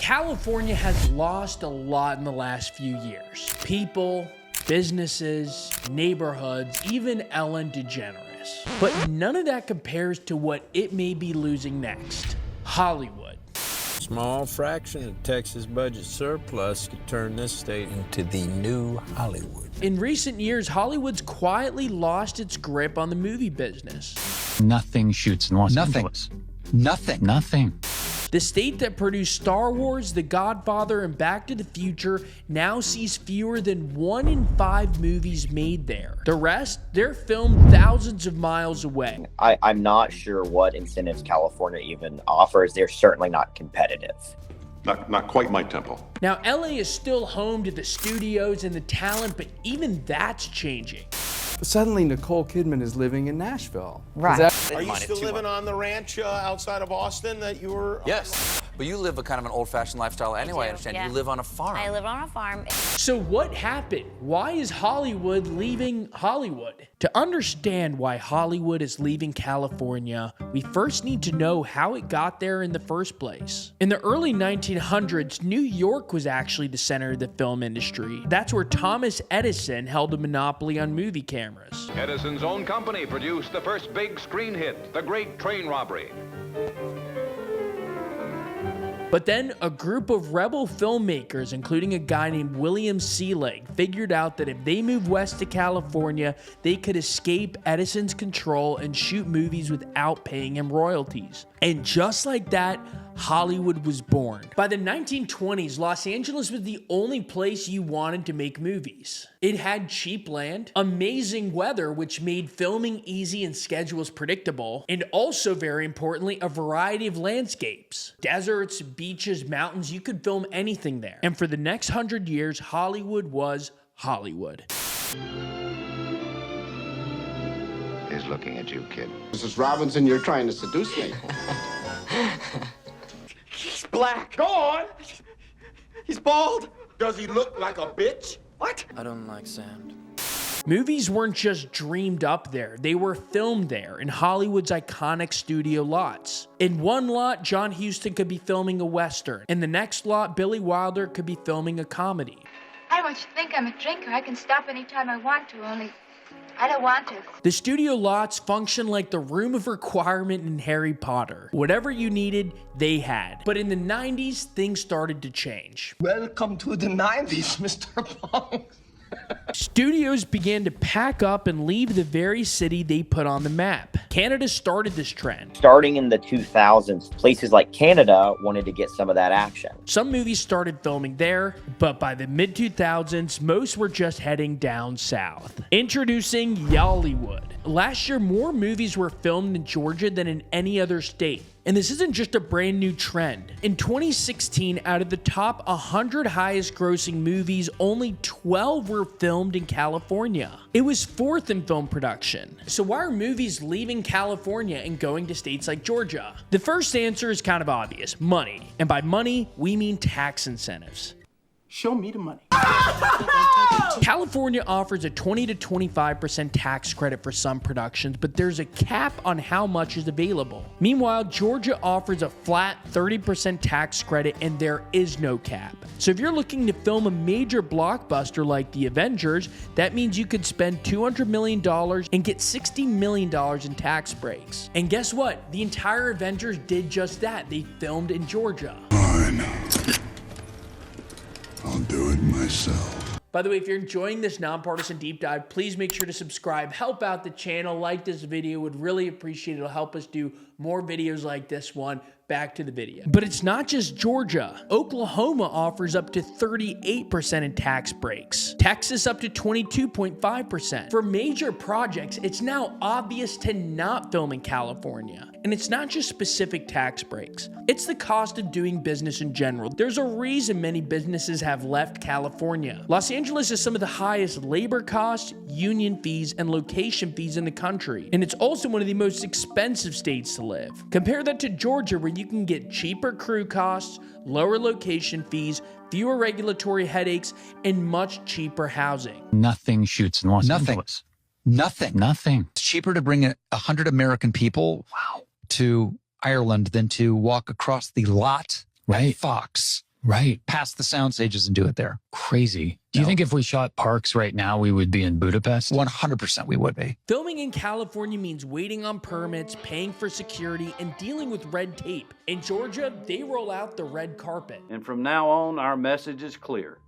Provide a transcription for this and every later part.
California has lost a lot in the last few years. People, businesses, neighborhoods, even Ellen DeGeneres. But none of that compares to what it may be losing next: Hollywood. Small fraction of Texas budget surplus could turn this state into the new Hollywood. In recent years, Hollywood's quietly lost its grip on the movie business. Nothing shoots in Los Angeles. Nothing. The state that produced Star Wars, The Godfather, and Back to the Future now sees fewer than 1 in 5 movies made there. The rest, they're filmed thousands of miles away. I'm not sure what incentives California even offers. They're certainly not competitive. Not quite my tempo. Now, LA is still home to the studios and the talent, but even that's changing. Suddenly, Nicole Kidman is living in Nashville. Right. Are you still living on the ranch outside of Austin that you were? Yes, but you live a kind of an old-fashioned lifestyle anyway. I understand. Yeah. You live on a farm. I live on a farm. So what happened? Why is Hollywood leaving Hollywood? To understand why Hollywood is leaving California, we first need to know how it got there in the first place. In the early 1900s, New York was actually the center of the film industry. That's where Thomas Edison held a monopoly on movie cameras. Edison's own company produced the first big screen hit, The Great Train Robbery. But then a group of rebel filmmakers, including a guy named William Seelig, figured out that if they moved west to California, they could escape Edison's control and shoot movies without paying him royalties. And just like that, Hollywood was born. By the 1920s, Los Angeles was the only place you wanted to make movies. It had cheap land, amazing weather, which made filming easy and schedules predictable, and also, very importantly, a variety of landscapes. Deserts, beaches, mountains, you could film anything there. And for the next 100 years, Hollywood was Hollywood. He's looking at you, kid. Mrs. Robinson, you're trying to seduce me. He's black. Go on. He's bald. Does he look like a bitch? What? I don't like sand. Movies weren't just dreamed up there, they were filmed there in Hollywood's iconic studio lots. In one lot, John Huston could be filming a Western. In the next lot, Billy Wilder could be filming a comedy. I don't want you to think I'm a drinker. I can stop anytime I want to, only I don't want to. The studio lots function like the room of requirement in Harry Potter. Whatever you needed, they had. But in the 90s, things started to change. Welcome to the 90s, Mr. Pong. Studios began to pack up and leave the very city they put on the map. Canada started this trend. Starting in the 2000s, places like Canada wanted to get some of that action. Some movies started filming there, but by the mid-2000s, most were just heading down south. Introducing Yollywood. Last year, more movies were filmed in Georgia than in any other state. And this isn't just a brand new trend. In 2016, out of the top 100 highest grossing movies, only 12 were filmed in California. It was 4th in film production. So why are movies leaving California and going to states like Georgia? The first answer is kind of obvious: money. And by money, we mean tax incentives. Show me the money. California offers a 20 to 25% tax credit for some productions, but there's a cap on how much is available. Meanwhile, Georgia offers a flat 30% tax credit and there is no cap. So if you're looking to film a major blockbuster like The Avengers, that means you could spend $200 million and get $60 million in tax breaks. And guess what? The entire Avengers did just that. They filmed in Georgia. Fine. I'll do it myself. By the way, if you're enjoying this nonpartisan deep dive, please make sure to subscribe, help out the channel, like this video, would really appreciate it. It'll help us do more videos like this one. Back to the video. But it's not just Georgia. Oklahoma offers up to 38% in tax breaks. Texas up to 22.5%. For major projects, it's now obvious to not film in California. And it's not just specific tax breaks. It's the cost of doing business in general. There's a reason many businesses have left California. Los Angeles has some of the highest labor costs, union fees, and location fees in the country. And it's also one of the most expensive states to live. Compare that to Georgia, where you can get cheaper crew costs, lower location fees, fewer regulatory headaches, and much cheaper housing. Nothing shoots in Los Angeles. Nothing. It's cheaper to bring 100 American people to Ireland than to walk across the lot at Fox. Right. Past the sound stages and do it there. Crazy. Do you think if we shot Parks right now, we would be in Budapest? 100% we would be. Filming in California means waiting on permits, paying for security, and dealing with red tape. In Georgia, they roll out the red carpet. And from now on, our message is clear.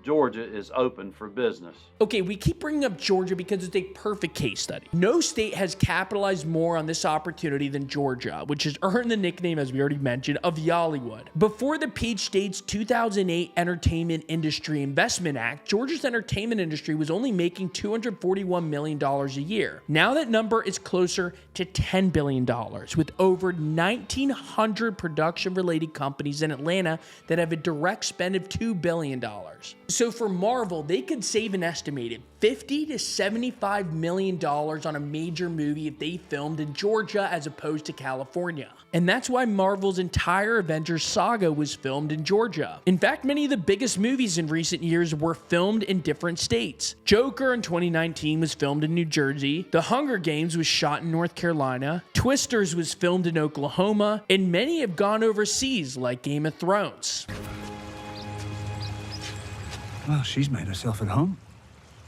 Georgia is open for business. Okay, we keep bringing up Georgia because it's a perfect case study. No state has capitalized more on this opportunity than Georgia, which has earned the nickname, as we already mentioned, of Yollywood. Before the Peach State's 2008 Entertainment Industry Investment Act, Georgia's entertainment industry was only making $241 million a year. Now that number is closer to $10 billion, with over 1,900 production-related companies in Atlanta that have a direct spend of $2 billion. So for Marvel, they could save an estimated $50 to $75 million on a major movie if they filmed in Georgia as opposed to California. And that's why Marvel's entire Avengers saga was filmed in Georgia. In fact, many of the biggest movies in recent years were filmed in different states. Joker in 2019 was filmed in New Jersey. The Hunger Games was shot in North Carolina. Twisters was filmed in Oklahoma. And many have gone overseas, like Game of Thrones. Well, she's made herself at home.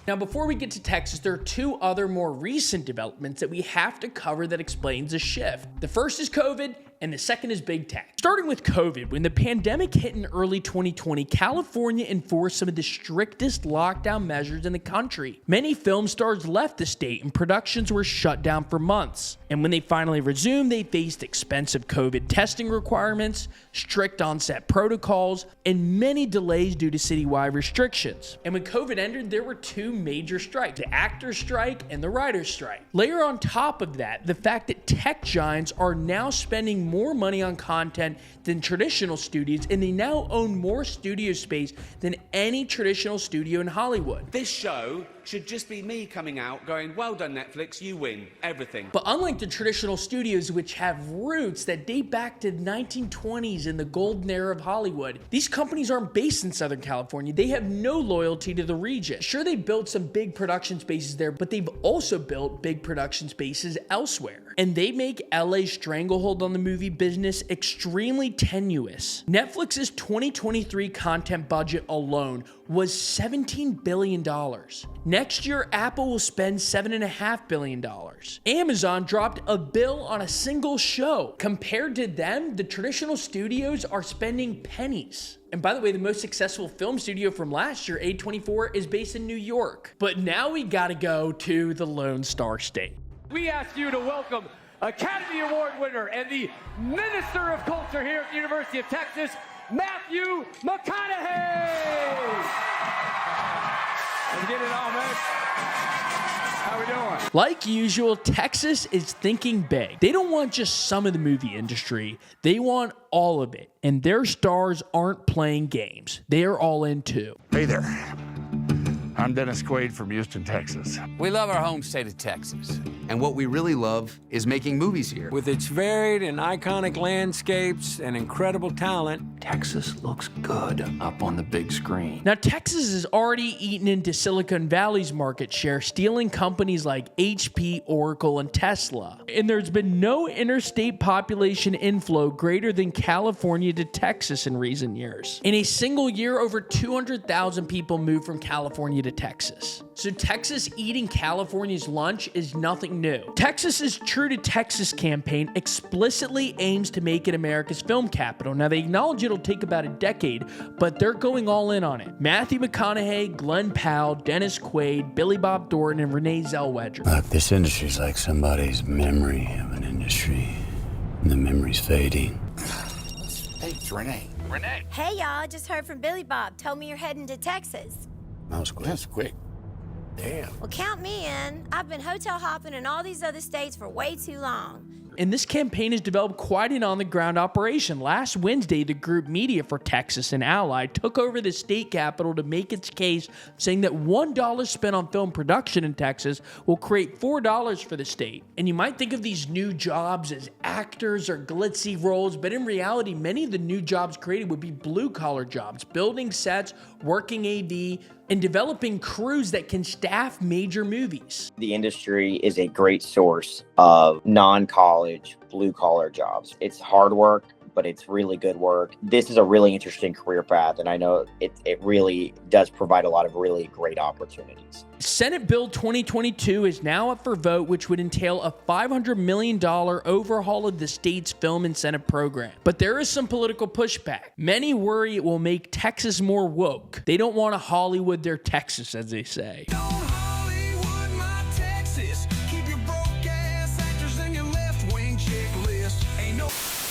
Now, before we get to Texas, there are two other more recent developments that we have to cover that explains the shift. The first is COVID, and the second is big tech. Starting with COVID, when the pandemic hit in early 2020, California enforced some of the strictest lockdown measures in the country. Many film stars left the state and productions were shut down for months. And when they finally resumed, they faced expensive COVID testing requirements, strict on-set protocols, and many delays due to citywide restrictions. And when COVID ended, there were two major strikes, the actors' strike and the writers' strike. Layer on top of that, the fact that tech giants are now spending more money on content than traditional studios, and they now own more studio space than any traditional studio in Hollywood. This show should just be me coming out going, well done Netflix, you win everything. But unlike the traditional studios, which have roots that date back to the 1920s and the golden era of Hollywood, these companies aren't based in Southern California. They have no loyalty to the region. Sure, they built some big production spaces there, but they've also built big production spaces elsewhere. And they make LA's stranglehold on the movie business extremely tenuous. Netflix's 2023 content budget alone was $17 billion. Next year, Apple will spend $7.5 billion. Amazon dropped $1 billion on a single show. Compared to them, the traditional studios are spending pennies. And by the way, the most successful film studio from last year, A24, is based in New York. But now we gotta go to the Lone Star State. We ask you to welcome Academy Award winner and the Minister of Culture here at the University of Texas, Matthew McConaughey. Let's get it on, man. How we doing? Like usual, Texas is thinking big. They don't want just some of the movie industry. They want all of it. And their stars aren't playing games. They are all in too. Hey there. I'm Dennis Quaid from Houston, Texas. We love our home state of Texas. And what we really love is making movies here. With its varied and iconic landscapes and incredible talent, Texas looks good up on the big screen. Now, Texas is already eaten into Silicon Valley's market share, stealing companies like HP, Oracle, and Tesla. And there's been no interstate population inflow greater than California to Texas in recent years. In a single year, over 200,000 people moved from California to Texas. So Texas eating California's lunch is nothing new. Texas's True to Texas campaign explicitly aims to make it America's film capital. Now, they acknowledge it'll take about a decade, but they're going all in on it. Matthew McConaughey, Glenn Powell, Dennis Quaid, Billy Bob Thornton, and Renee Zellweger. Look, this industry's like somebody's memory of an industry. And the memory's fading. Hey, it's Renee. Renee. Hey, y'all. Just heard from Billy Bob. Told me you're heading to Texas. That was quick. That's quick. Damn. Well, count me in. I've been hotel hopping in all these other states for way too long. And this campaign has developed quite an on-the-ground operation. Last Wednesday, the group Media for Texas and Allied took over the state capitol to make its case, saying that $1 spent on film production in Texas will create $4 for the state. And you might think of these new jobs as actors or glitzy roles, but in reality, many of the new jobs created would be blue-collar jobs, building sets, working AV, and developing crews that can staff major movies. The industry is a great source of non-college, blue-collar jobs. It's hard work, but it's really good work. This is a really interesting career path, and I know it really does provide a lot of really great opportunities. Senate Bill 2022 is now up for vote, which would entail a $500 million overhaul of the state's film incentive program. But there is some political pushback. Many worry it will make Texas more woke. They don't want to Hollywood their Texas, as they say.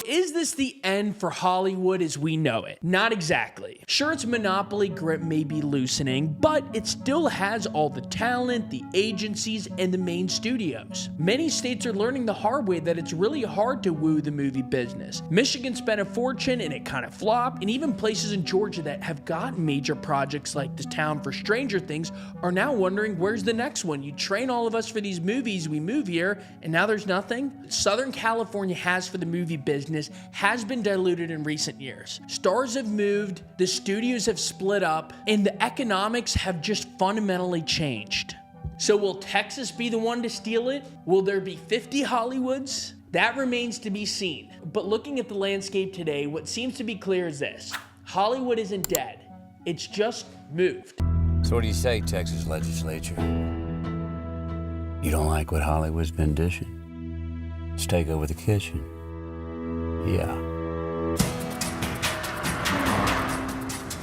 Is this the end for Hollywood as we know it? Not exactly. Sure, its monopoly grip may be loosening, but it still has all the talent, the agencies, and the main studios. Many states are learning the hard way that it's really hard to woo the movie business. Michigan spent a fortune and it kind of flopped, and even places in Georgia that have got major projects like The Town for Stranger Things are now wondering, where's the next one? You train all of us for these movies, we move here, and now there's nothing? Southern California has for the movie business has been diluted in recent years. Stars have moved, the studios have split up, and the economics have just fundamentally changed. So will Texas be the one to steal it? Will there be 50 Hollywoods? That remains to be seen. But looking at the landscape today, what seems to be clear is this: Hollywood isn't dead. It's just moved. So what do you say, Texas legislature? You don't like what Hollywood's been dishing? Let's take over the kitchen. Yeah.